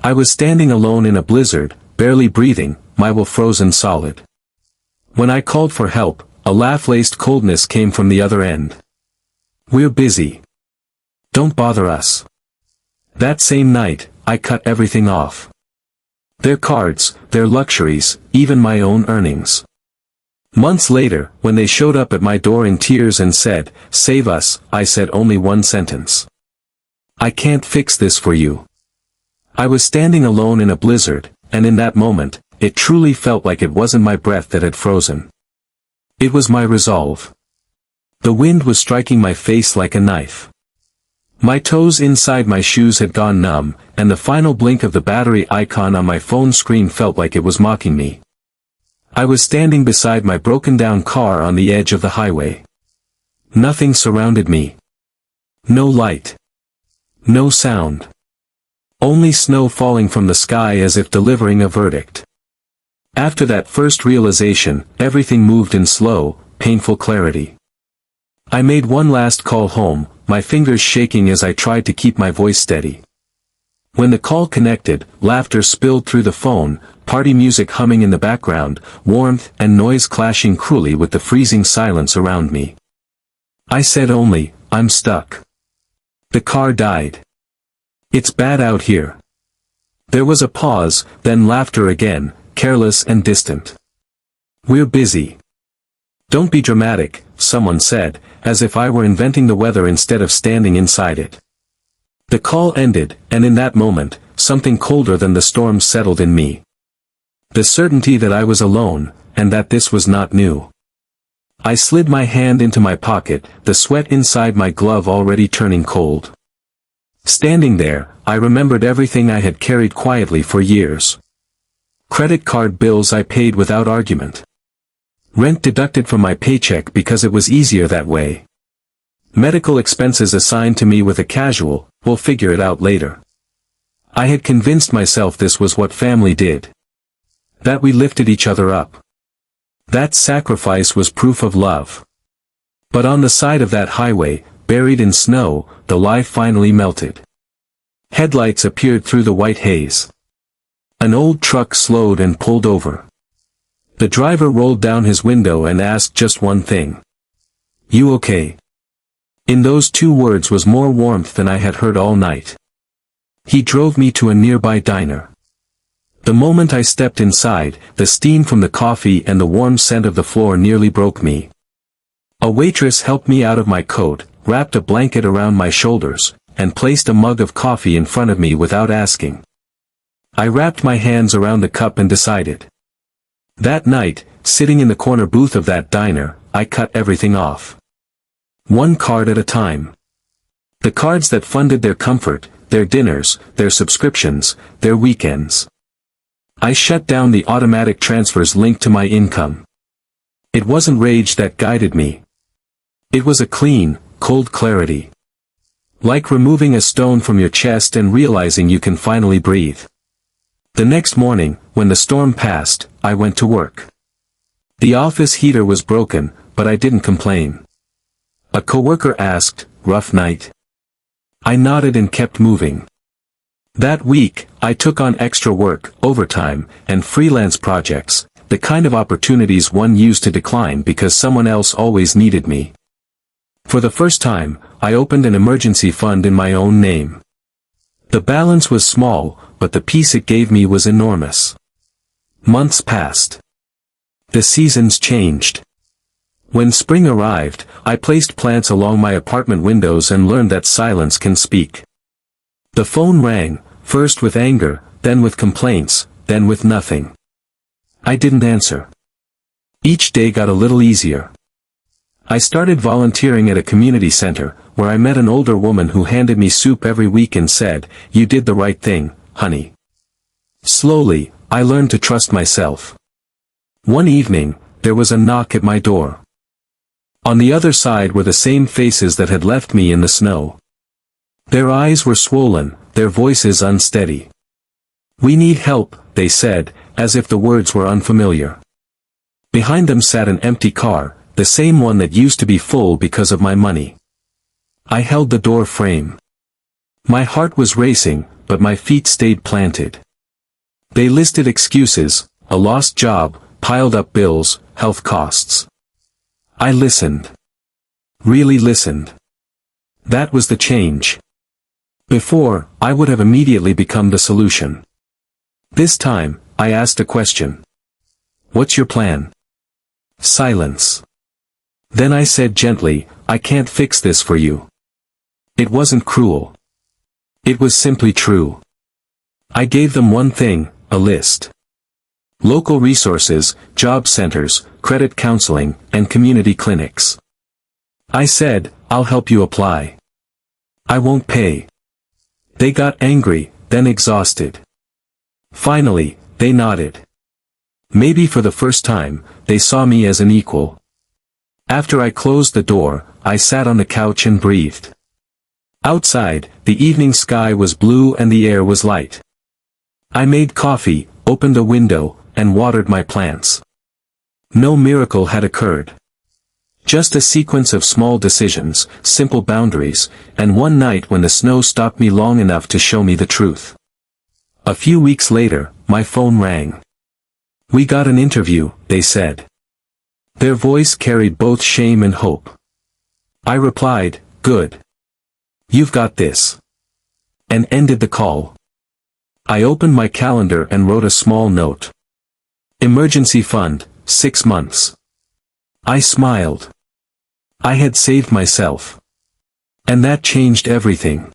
I was standing alone in a blizzard, barely breathing, my will frozen solid. When I called for help, a laugh-laced coldness came from the other end. "We're busy. Don't bother us." That same night, I cut everything off. Their cards, their luxuries, even my own earnings. Months later, when they showed up at my door in tears and said, "Save us," I said only one sentence. "I can't fix this for you." I was standing alone in a blizzard, and in that moment, it truly felt like it wasn't my breath that had frozen. It was my resolve. The wind was striking my face like a knife. My toes inside my shoes had gone numb, and the final blink of the battery icon on my phone screen felt like it was mocking me. I was standing beside my broken-down car on the edge of the highway. Nothing surrounded me. No light. No sound. Only snow falling from the sky as if delivering a verdict. After that first realization, everything moved in slow, painful clarity. I made one last call home, my fingers shaking as I tried to keep my voice steady. When the call connected, laughter spilled through the phone, party music humming in the background, warmth and noise clashing cruelly with the freezing silence around me. I said only, "I'm stuck." The car died. "It's bad out here." There was a pause, then laughter again, careless and distant. "We're busy." "Don't be dramatic," someone said, as if I were inventing the weather instead of standing inside it. The call ended, and in that moment, something colder than the storm settled in me. The certainty that I was alone, and that this was not new. I slid my hand into my pocket, the sweat inside my glove already turning cold. Standing there, I remembered everything I had carried quietly for years. Credit card bills I paid without argument. Rent deducted from my paycheck because it was easier that way. Medical expenses assigned to me with a casual, "We'll figure it out later." I had convinced myself this was what family did. That we lifted each other up. That sacrifice was proof of love. But on the side of that highway, buried in snow, the lie finally melted. Headlights appeared through the white haze. An old truck slowed and pulled over. The driver rolled down his window and asked just one thing. "You okay?" In those two words was more warmth than I had heard all night. He drove me to a nearby diner. The moment I stepped inside, the steam from the coffee and the warm scent of the floor nearly broke me. A waitress helped me out of my coat, wrapped a blanket around my shoulders, and placed a mug of coffee in front of me without asking. I wrapped my hands around the cup and decided. That night, sitting in the corner booth of that diner, I cut everything off. One card at a time. The cards that funded their comfort, their dinners, their subscriptions, their weekends. I shut down the automatic transfers linked to my income. It wasn't rage that guided me. It was a clean, cold clarity. Like removing a stone from your chest and realizing you can finally breathe. The next morning, when the storm passed, I went to work. The office heater was broken, but I didn't complain. A coworker asked, "Rough night?" I nodded and kept moving. That week, I took on extra work, overtime, and freelance projects, the kind of opportunities one used to decline because someone else always needed me. For the first time, I opened an emergency fund in my own name. The balance was small, but the peace it gave me was enormous. Months passed. The seasons changed. When spring arrived, I placed plants along my apartment windows and learned that silence can speak. The phone rang, first with anger, then with complaints, then with nothing. I didn't answer. Each day got a little easier. I started volunteering at a community center, where I met an older woman who handed me soup every week and said, "You did the right thing, honey." Slowly, I learned to trust myself. One evening, there was a knock at my door. On the other side were the same faces that had left me in the snow. Their eyes were swollen, their voices unsteady. "We need help," they said, as if the words were unfamiliar. Behind them sat an empty car, the same one that used to be full because of my money. I held the door frame. My heart was racing, but my feet stayed planted. They listed excuses: a lost job, piled up bills, health costs. I listened. Really listened. That was the change. Before, I would have immediately become the solution. This time, I asked a question. What's your plan? Silence. Then I said gently, I can't fix this for you. It wasn't cruel. It was simply true. I gave them one thing, a list. Local resources, job centers, credit counseling, and community clinics. I said, I'll help you apply. I won't pay. They got angry, then exhausted. Finally, they nodded. Maybe for the first time, they saw me as an equal. After I closed the door, I sat on the couch and breathed. Outside, the evening sky was blue and the air was light. I made coffee, opened a window, and watered my plants. No miracle had occurred. Just a sequence of small decisions, simple boundaries, and one night when the snow stopped me long enough to show me the truth. A few weeks later, my phone rang. We got an interview, they said. Their voice carried both shame and hope. I replied, good. You've got this. And ended the call. I opened my calendar and wrote a small note. Emergency fund, 6 months. I smiled. I had saved myself. And that changed everything.